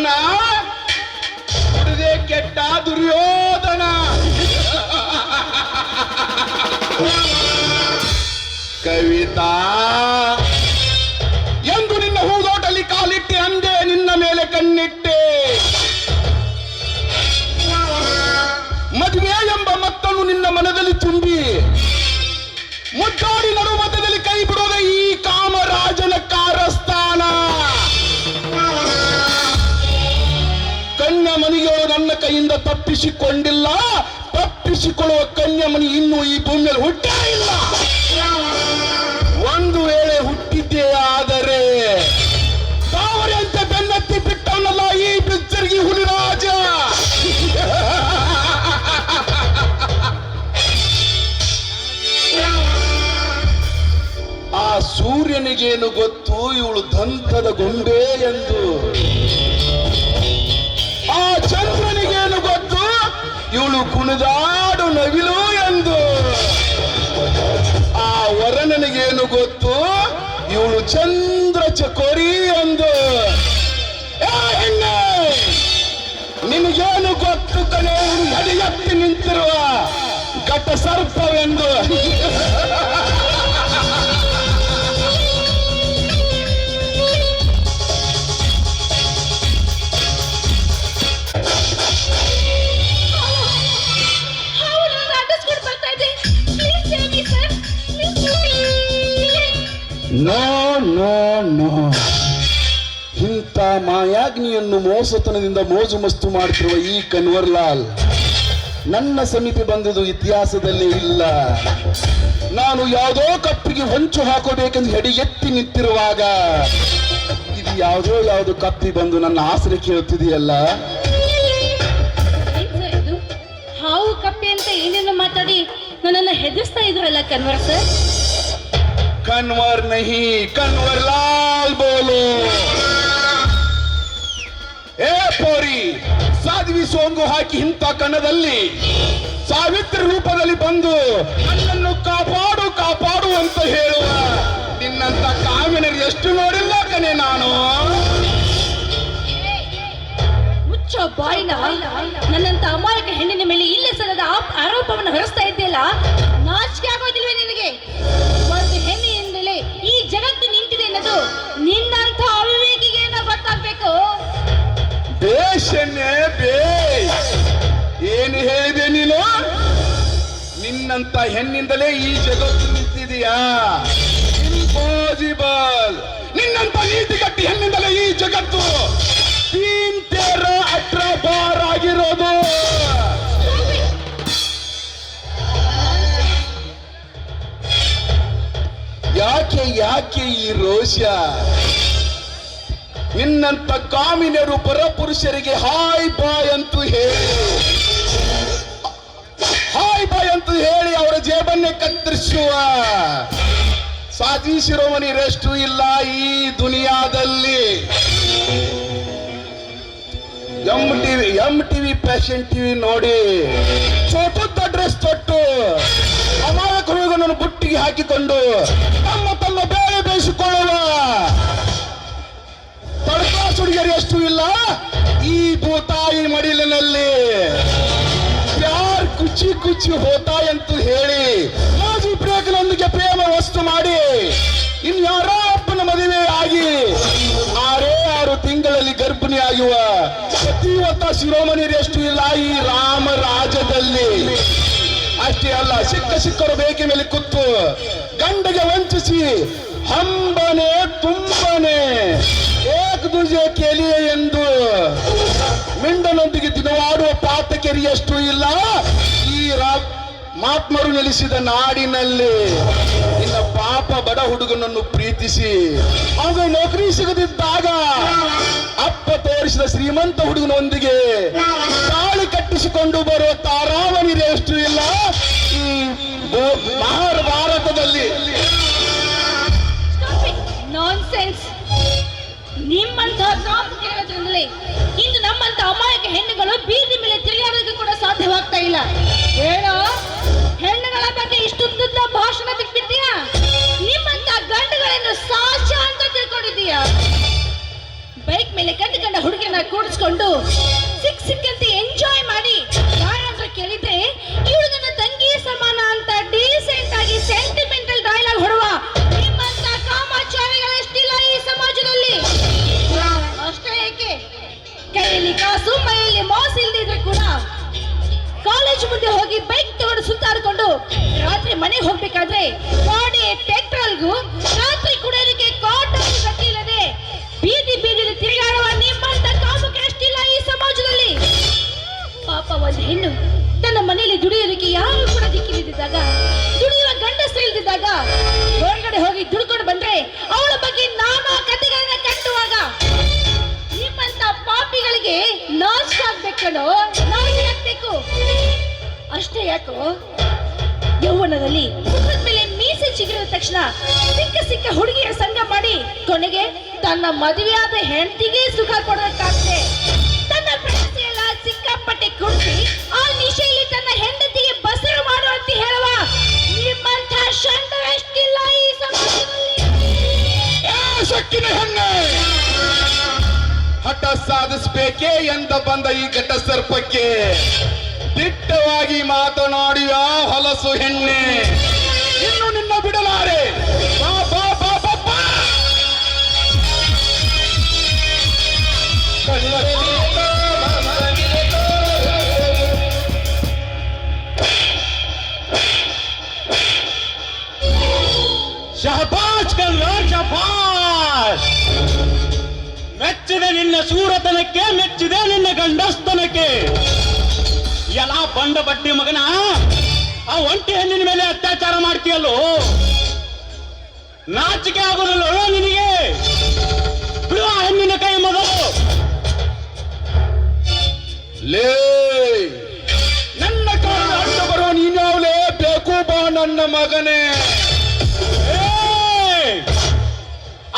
ಕರ್ಣ, ಕುಡಿದೇ ಕೆಟ್ಟ ದುರ್ಯೋಧನ. ಕವಿತಾ, ಎಂದು ನಿನ್ನ ಹೂದೋಟಲ್ಲಿ ಕಾಲಿಟ್ಟೆ ಅಂದೆ, ನಿನ್ನ ಮೇಲೆ ಕಣ್ಣಿಟ್ಟೆ. ಮದುವೆ ಎಂಬ ಮತ್ತನ್ನು ನಿನ್ನ ಮನದಲ್ಲಿ ತುಂಬಿ ಮುದ್ದಾಡಿ ನಡು ಮಧ್ಯದಲ್ಲಿ ಕೈ ಬಿಡೋದೆ ಈ ಕಾಮರಾಜನ ಕಾರಸ್ಥಾನ. ಕನ್ಯಾಮಣಿಗಳು ನನ್ನ ಕೈಯಿಂದ ತಪ್ಪಿಸಿಕೊಂಡಿಲ್ಲ, ತಪ್ಪಿಸಿಕೊಳ್ಳುವ ಕನ್ಯಾಮಣಿ ಇನ್ನೂ ಈ ಭೂಮಿಯಲ್ಲಿ ಹುಟ್ಟೇ ಇಲ್ಲ. ಒಂದು ವೇಳೆ ಹುಟ್ಟಿದ್ದೇ ಆದರೆ ತಾವರೆಯಂತೆ ಬೆನ್ನತ್ತಿ ಬಿಟ್ಟವನಲ್ಲ ಈ ಬಿಚ್ಚರ್ಗಿ ಹುಲಿರಾಜ. ಆ ಸೂರ್ಯನಿಗೇನು ಗೊತ್ತು ಇವಳು ದಂತದ ಗೊಂಬೆ ಎಂದು, ಆ ಚಂದ್ರನಿಗೇನು ಗೊತ್ತು ಇವಳು ಕುಣಿದಾಡು ನವಿಲು ಎಂದು, ಆ ವರನನಿಗೇನು ಗೊತ್ತು ಇವಳು ಚಂದ್ರ ಚಕೋರಿ ಎಂದು. ಹೆಣ್ಣೆ, ನಿನಗೇನು ಗೊತ್ತು ಕಣೆ ಹಡಿ ಎತ್ತಿ ನಿಂತಿರುವ ಘಟ ಸರ್ಪವೆಂದು. ನೋ ನೋ ನೋ, ಇಂಥ ಮಾಯಾಗ್ನಿಯನ್ನು ಮೋಸತನದಿಂದ ಮೋಜು ಮಸ್ತು ಮಾಡುತ್ತಿರುವ ಈ ಕನ್ವರ್ಲಾಲ್ ನನ್ನ ಸಮೀಪ ಬಂದುದು ಇತಿಹಾಸದಲ್ಲೇ ಇಲ್ಲ. ನಾನು ಯಾವುದೋ ಕಪ್ಪಿಗೆ ಹೊಂಚು ಹಾಕೋಬೇಕೆಂದು ಹೆಡಿ ಎತ್ತಿ ನಿಂತಿರುವಾಗ ಇದು ಯಾವುದೋ ಕಪ್ಪಿ ಬಂದು ನನ್ನ ಆಸರೆ ಕೇಳುತ್ತಿದೆಯಲ್ಲ. ಹಾವು ಕಪ್ಪಿ ಅಂತ ಏನೇನು ಮಾತಾಡಿ ನನ್ನನ್ನು ಹೆದರ್ಸ್ತಾ ಇದ್ರಲ್ಲ ಕನ್ವರ್ ಸರ್. ಕನ್ವರ್ ನಹಿ ಕನ್ವರ್ಲಾಲ್ ಬೋಲೋ. ಏ ಪೋರಿ, ಸಾಧ್ವಿ ಸೋಂಗು ಹಾಕಿ ಇಂಥ ಕನ್ನದಲ್ಲಿ ಸಾವಿತ್ರಿ ರೂಪದಲ್ಲಿ ಬಂದು ನನ್ನನ್ನು ಕಾಪಾಡು ಕಾಪಾಡು ಅಂತ ಹೇಳುವ ನಿನ್ನಂತ ಕಾಮಿನರು ಎಷ್ಟು ನೋಡಿಲ್ಲ ಕಣೆ ನಾನು. ಮುಚ್ಚೋ ಬಾಯಿನ, ನನ್ನಂತ ಅಮಾಯಕ ಹೆಣ್ಣಿನ ಮೇಲೆ ಇಲ್ಲೇ ಸಲ್ಲದ ಆರೋಪವನ್ನು ಹೊರಿಸ್ತಾ ಇದ್ದೆಯಲ್ಲ, ನಾಚಿಕೆ ಆಗೋದಿಲ್ವೇ ನಿನಗೆ? ಒಂದು ಹೆಣ್ಣಿನಿಂದಲೇ ಈ ಜಗತ್ತು ನಿಂತಿದೆ ಅನ್ನೋದು ನಿನ್ನಂತ ಅವಿವೇಕಿಗೆ ಏನೋ ಗೊತ್ತಾಗ್ಬೇಕು. ಬೇಷನ್ನೇ ಬೇಷ್, ಏನು ಹೇಳಿದೆ ನೀನು? ನಿನ್ನಂತ ಹೆಣ್ಣಿಂದಲೇ ಈ ಜಗತ್ತು ನಿಂತಿದೆಯಾ? ಇಂಪಾಸಿಬಲ್. ನಿನ್ನಂತ ನೀತಿಗಟ್ಟಿ ಹೆಣ್ಣಿಂದಲೇ ಈ ಜಗತ್ತು 3-13 ಬಾರ್ ಆಗಿರೋದು. ಯಾಕೆ ಈ ರೋಷ? ನಿನ್ನಂತ ಕಾಮಿನರು ಪರಪುರುಷರಿಗೆ ಹಾಯ್ ಬಾಯ್ ಅಂತೂ ಹೇಳಿ ಅವರ ಜೇಬನ್ನೇ ಕತ್ತರಿಸುವ ಸಾಧ್ವಿ ಶಿರೋಮಣಿ ರೆಸ್ಟು ಇಲ್ಲ ಈ ದುನಿಯಾದಲ್ಲಿ. ಎಂ ಟಿವಿ ಫ್ಯಾಷನ್ ಟಿವಿ ನೋಡಿ ಚೋಟುತ್ತ ಡ್ರೆಸ್ ತೊಟ್ಟು ಅಮಾಯಕ ಹುಡುಗನನ್ನು ಬುಟ್ಟಿಗೆ ಹಾಕಿಕೊಂಡು ತಮ್ಮ ಬೇಳೆ ಬೇಯಿಸಿಕೊಳ್ಳುವ ತಡಕಾಸು ಹುಡುಗಿಯರು ಎಷ್ಟು ಇಲ್ಲ ಈ ಭೂತಾಯಿ ಮಡಿಲಿನಲ್ಲಿ. ಪ್ಯಾರ್ ಕುಚಿ ಹೋತಾ ಎಂದು ಹೇಳಿ ಮಾಜಿ ಪ್ರೇಮನೊಂದಿಗೆ ಪ್ರೇಮ ವಸ್ತು ಮಾಡಿ ಇನ್ಯಾರೋ ಅಪ್ಪನ ಮದುವೆ ಆಗಿ 6 ತಿಂಗಳಲ್ಲಿ ಗರ್ಭಿಣಿ ಆಗುವ ಸತಿವತ ಶಿರೋಮಣಿ ಎಷ್ಟು ಇಲ್ಲ ಈ ರಾಮರಾಜದಲ್ಲಿ. ಅಷ್ಟೇ ಅಲ್ಲ, ಸಿಕ್ಕರು ಬೇಕೆ ಮೇಲೆ ಕೂತು ಗಂಡಗೆ ವಂಚಿಸಿ ಹಂಬನೆ ತುಂಬನೆ ಏಕ ದುಜೆ ಕೇಳಿಯೇ ಎಂದು ಮಿಂಡನೊಂದಿಗೆ ದಿನವಾಡುವ ಪಾತಕೆರಿಯಷ್ಟು ಇಲ್ಲ ಈ ಮಹಾತ್ಮರು ನೆಲೆಸಿದ ನಾಡಿನಲ್ಲಿ. ನಿನ್ನ ಪಾಪ ಬಡ ಹುಡುಗನನ್ನು ಪ್ರೀತಿಸಿ ಅವಾಗ ನೌಕರಿ ಸಿಗದಿದ್ದಾಗ ಅಪ್ಪ ತೋರಿಸಿದ ಶ್ರೀಮಂತ ಹುಡುಗನೊಂದಿಗೆ ತಾಳಿ ಕಟ್ಟಿಸಿಕೊಂಡು ಬರುವ ತಾರಾವಣಿ ಎಷ್ಟು ಇಲ್ಲ ಈ ಮಹಾಭಾರತದಲ್ಲಿ. ನಾನ್ಸೆನ್ಸ್. ನಿಮ್ಮಂತಹ ಕಾಪು ಕೇಳೋದ್ರಿಂದಲೇ ಇಂದು ನಮ್ಮಂತ ಅಮಾಯಕ ಹೆಣ್ಣುಗಳು ಬೀದಿ ಮೇಲೆ ತಿಳಿಯೋದಕ್ಕೆ ಕೂಡ ಸಾಧ್ಯವಾಗ್ತಾ ಇಲ್ಲ. ಹೇಳೋ, ಹೆಣ್ಣುಗಳ ಬಗ್ಗೆ ಇಷ್ಟುದ್ದ ಭಾಷಣ ಬಿಟ್ಬಿಡ್ತೀಯಾ? ನಿಮ್ಮಂತ ಗಂಡುಗಳನ್ನು ಸಾಚ ಅಂತ ತಿಳ್ಕೊಂಡಿದ್ದೀಯಾ? ಬೈಕ್ ಮೇಲೆ ಕಂಡು ಹುಡುಗಿನ ಹುಡುಗಿಯರನ್ನ ಕೂಡಿಸ್ಕೊಂಡು ಸಿಕ್ಕಂತೆ ಎಂಜಾಯ್ ಮಾಡಿ ಯಾರಾದ್ರೂ ಕೇಳಿದ್ರೆ ಇವಳು ನನ್ನ ತಂಗಿ ಸಮಾನ ಅಂತ ಡೀಸೆಂಟ್ ಆಗಿ ಸೆಂಟಿಮೆಂಟಲ್ ಡೈಲಾಗ್ ಹೊಡುವ ನಿಮ್ಮಂತ ಕಾಮಾಚಾರಿಗಳಷ್ಟಿಲ್ಲ ಈ ಸಮಾಜದಲ್ಲಿ. ಅಷ್ಟೇ ಏಕೆ, ಕೈಯಲ್ಲಿ ಕಾಸು ಮೈಯಲ್ಲಿ ಮಾಸ್ ಇಲ್ದಿದ್ರೆ ಕೂಡ ಕಾಲೇಜ್ ಮುಂದೆ ಹೋಗಿ ಬೈಕ್ ತಗೊಂಡು ಸುತ್ತಾಡ್ಕೊಂಡು ರಾತ್ರಿ ಮನೆಗೆ ಹೋಗ್ಬೇಕಾದ್ರೆ ಗಾಡಿ ಪೆಟ್ರೋಲ್ಗೂ ರಾತ್ರಿ ಕುಡಿಯೋದಕ್ಕೆ ಕಾಟನ್ ಗತಿ ಇಲ್ಲದೆ ಬೀದಿ ಬೀದಿಲಿ ತಿರುಗಾಡುವ ನಿಮ್ಮಂತ ಕಾಮಕ್ಕೆ ಅಷ್ಟಿಲ್ಲ ಈ ಸಮಾಜದಲ್ಲಿ. ಪಾಪ ಒಂದು ಹೆಣ್ಣು ತನ್ನ ಮನೆಯಲ್ಲಿ ದುಡಿಯೋದಕ್ಕೆ ಯಾರು ಕೂಡ ದಿಕ್ಕಿಲ್ದಿದ್ದಾಗ, ದುಡಿಯುವ ಗಂಡಸರು ಇಲ್ದಿದ್ದಾಗ ಹೊರಗಡೆ ಹೋಗಿ ದುಡ್ಕೊಂಡು ಬಂದ್ರೆ ಅವಳ ಬಗ್ಗೆ ನಾನಾ ಕಥೆಗಳನ್ನ ಕಟ್ಟುವಾಗ ನಿಮ್ಮಂತ ಪಾಪಿಗಳಿಗೆ ನಾಶ ಆಗ್ಬೇಕೋ, ನಾಚಿಕೆ ಆಗ್ಬೇಕು. ಅಷ್ಟೇ ಯಾಕೋ, ಯೌವನದಲ್ಲಿ ಮುಖದ ಮೇಲೆ ಮೀಸೆ ಚಿಗಿರಿದ ತಕ್ಷಣ ಸಿಕ್ಕ ಹುಡುಗಿಯರ ಸಂಘ ಮಾಡಿ ಕೊನೆಗೆ ತನ್ನ ಮದುವೆಯಾದ ಹೆಂಡತಿಗೆ ಸುಖ ಕೊಡೋದಕ್ಕಾಗ್ತದೆ. ತನ್ನ ಪ್ರೇಯಸಿ ಎಲ್ಲ ಸಿಕ್ಕಾಪಟ್ಟೆ ಕುಡಿಸಿ ಆ ನಿಶೆಯಲ್ಲಿ ತನ್ನ ಹೆಂಡತಿಗೆ ಬಸರು ಮಾಡುವಂತ ಹೇಳುವ ನಿಮ್ಮಂಥ ಷಂಡರಷ್ಟಿಲ್ಲ ಈ ಸಮಾಜದಲ್ಲಿ. ಶಕ್ತಿನ ಹೆಣ್ಣೆ, ಹಠ ಸಾಧಿಸಬೇಕೇ ಎಂದ ಬಂದ ಈ ಘಟ ಸರ್ಪಕ್ಕೆ ದಿಟ್ಟವಾಗಿ ಮಾತನಾಡಿಯ ಹೊಲಸು ಹೆಣ್ಣೆ, ಇನ್ನು ನಿನ್ನ ಬಿಡಲಾರೆ. ಬಾ ಬಾ ಬಾ ಬಾ ಬಾ. ಶಹಬಾಜ್ ಕಲ್ಲರ್ ಶಹಬಾಜ್. ಮೆಚ್ಚಿದೆ ನಿನ್ನ ಸೂರತನಕ್ಕೆ, ಮೆಚ್ಚಿದೆ ನಿನ್ನ ಗಂಡಸ್ತನಕ್ಕೆ. ಎಲ್ಲ ಬಂಡ ಬಡ್ಡಿ ಮಗನ, ಆ ಒಂಟಿ ಹೆಣ್ಣಿನ ಮೇಲೆ ಅತ್ಯಾಚಾರ ಮಾಡ್ತೀಯಲ್ಲೋ, ನಾಚಿಕೆ ಆಗೋದಿಲ್ಲ ನಿನಗೆ? ಬಿಡುವ ಹೆಣ್ಣಿನ ಕೈ ಮೊದಲು. ಲೇ, ನನ್ನ ಕಾರಣ ಅಡ್ಡ ಬರುವ ನೀನ್ಯಾವಲೇ ಬೇಕು ಬಾ ನನ್ನ ಮಗನೇ.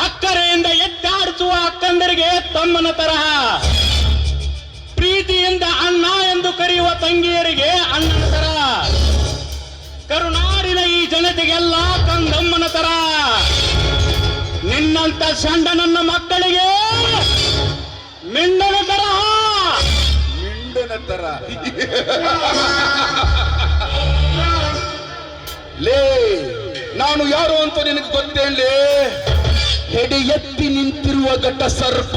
ಅಕ್ಕರೆಯಿಂದ ಎತ್ತಾಡಿಸುವ ಅಕ್ಕಂದರಿಗೆ ತಮ್ಮನ ತರಹ, ಪ್ರೀತಿಯಿಂದ ಅಣ್ಣ ಎಂದು ಕರೆಯುವ ತಂಗಿಯರಿಗೆ ಅಣ್ಣನ ತರ, ಕರುನಾಡಿನ ಈ ಜನತೆಗೆಲ್ಲ ಕಂದಮ್ಮನ ತರ. ನಿನ್ನಂತ ಚಂಡ ನನ್ನ ಮಕ್ಕಳಿಗೆ ಮಿಂಡನ ತರ. ಮಿಂಡನ ತರ. ಲೇ, ನಾನು ಯಾರು ಅಂತ ನಿನಗೆ ಗೊತ್ತೇನ್ಲೇ? ಹೆಡಿ ಎತ್ತಿ ನಿಂತಿರುವ ಘಟ ಸರ್ಪ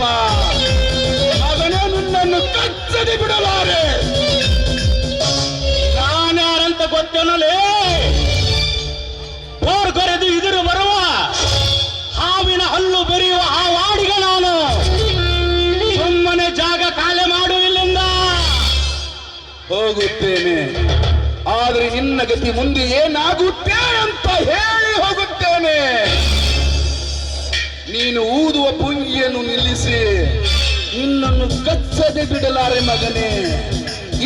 ಮಗನೇ, ನಿನ್ನನ್ನು ಕಚ್ಚದೆ ಬಿಡಲಾರೆ. ನಾನ್ಯಾರಂತ ಗೊತ್ತೇನಲೇ? ಕೊರೆದು ಇದುರು ಬರುವ ಹಾವಿನ ಹಲ್ಲು ಬೆರೆಯುವ ಆ ವಾಡಿಗ ನಾನು. ಸುಮ್ಮನೆ ಜಾಗ ಖಾಲಿ ಮಾಡು ಇಲ್ಲಿಂದ. ಹೋಗುತ್ತೇನೆ, ಆದ್ರೆ ನಿನ್ನ ಗತಿ ಮುಂದೆ ಏನಾಗುತ್ತೆ ಅಂತ ಹೇಳಿ ಹೋಗುತ್ತೇನೆ. ನೀನು ಊದುವ ಪುಂಗಿಯನ್ನು ನಿಲ್ಲಿಸಿ ನಿನ್ನನ್ನು ಕಚ್ಚದೆ ಬಿಡಲಾರೆ ಮಗನೇ.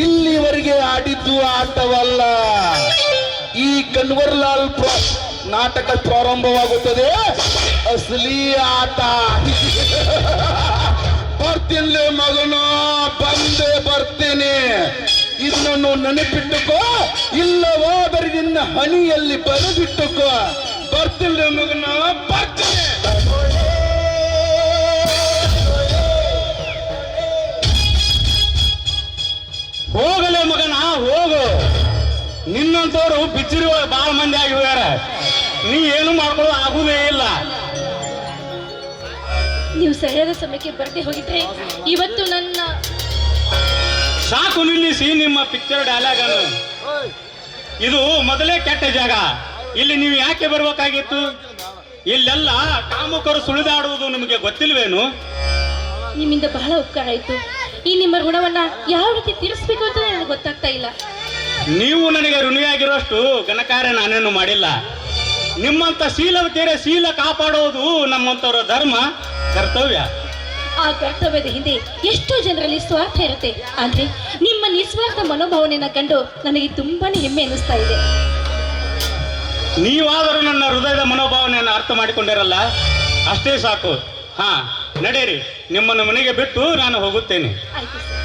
ಇಲ್ಲಿವರೆಗೆ ಆಡಿದ್ದು ಆಟವಲ್ಲ, ಈ ಕನ್ವರ್ಲಾಲ್ ನಾಟಕ ಪ್ರಾರಂಭವಾಗುತ್ತದೆ ಅಸಲಿ ಆಟ. ಬರ್ತೀನಿ ಮಗನ, ಬಂದೇ ಬರ್ತೀನಿ. ಇದನ್ನು ನೆನಪಿಟ್ಟುಕೋ, ಇಲ್ಲವಾದರೆ ನಿನ್ನ ಹನಿಯಲ್ಲಿ ಬರೆದಿಟ್ಟುಕೋ. ಬರ್ತೀನಿ ಮಗನ, ಬರ್ತೀನಿ. ಹೋಗಲೇ ಮಗನ, ಹೋಗು. ನಿನ್ನಂತವ್ರು ಬಿಚ್ಚಿರುವ ಬಹಳ ಮಂದಿ ಆಗಿದ್ದಾರೆ. ನೀ ಏನು ಮಾಡ್ಕೊಳ್ಳೋ ಆಗುವುದೇ ಇಲ್ಲ. ನೀವು ಸರಿಯಾದ ಸಮಯಕ್ಕೆ ಬರದೆ ಹೋಗಿದ್ರೆ ಇವತ್ತು ನನ್ನ ಸಾಕು ನಿಲ್ಲಿಸಿ ನಿಮ್ಮ ಪಿಕ್ಚರ್ ಡೈಲಾಗ್ ಅನ್ನು. ಇದು ಮೊದಲೇ ಕೆಟ್ಟ ಜಾಗ. ಇಲ್ಲಿ ನೀವು ಯಾಕೆ ಬರ್ಬೇಕಾಗಿತ್ತು? ಇಲ್ಲೆಲ್ಲ ಕಾಮುಕರು ಸುಳಿದಾಡುವುದು ನಿಮಗೆ ಗೊತ್ತಿಲ್ವೇನು? ನಿಮ್ಮಿಂದ ಬಹಳ ಉಪಕಾರ ಆಯ್ತು. ಈ ನಿಮ್ಮ ಋಣವನ್ನ ಯಾವ ರೀತಿ ತೀರಿಸಬೇಕು ಅಂತ ನನಗೆ ಗೊತ್ತಾಗ್ತಾ ಇಲ್ಲ. ನೀವು ನನಗೆ ಋಣಿಯಾಗಿರುವಷ್ಟು ಘನಕಾರ್ಯ ನಾನೇನು ಮಾಡಿಲ್ಲ. ನಿಮ್ಮಂತ ಶೀಲವತಿಯರ ಶೀಲ ಕಾಪಾಡೋದು ನಮ್ಮಂತವರ ಧರ್ಮ, ಕರ್ತವ್ಯ. ಆ ಕರ್ತವ್ಯದ ಹಿಂದೆ ಎಷ್ಟೋ ಜನರಲ್ಲಿ ಸ್ವಾರ್ಥ ಇರುತ್ತೆ. ಆದ್ರೆ ನಿಮ್ಮ ನಿಸ್ವಾರ್ಥ ಮನೋಭಾವನೆಯನ್ನ ಕಂಡು ನನಗೆ ತುಂಬಾನೇ ಹೆಮ್ಮೆ ಅನಿಸ್ತಾ ಇದೆ. ನೀವಾದರೂ ನನ್ನ ಹೃದಯದ ಮನೋಭಾವನೆಯನ್ನು ಅರ್ಥ ಮಾಡಿಕೊಂಡಿರಲ್ಲ, ಅಷ್ಟೇ ಸಾಕು. ಹಾ, ನಡೆಯಿರಿ. ನಿಮ್ಮನ್ನು ಮನೆಗೆ ಬಿಟ್ಟು ನಾನು ಹೋಗುತ್ತೇನೆ. ಆಯ್ತು ಸರ್.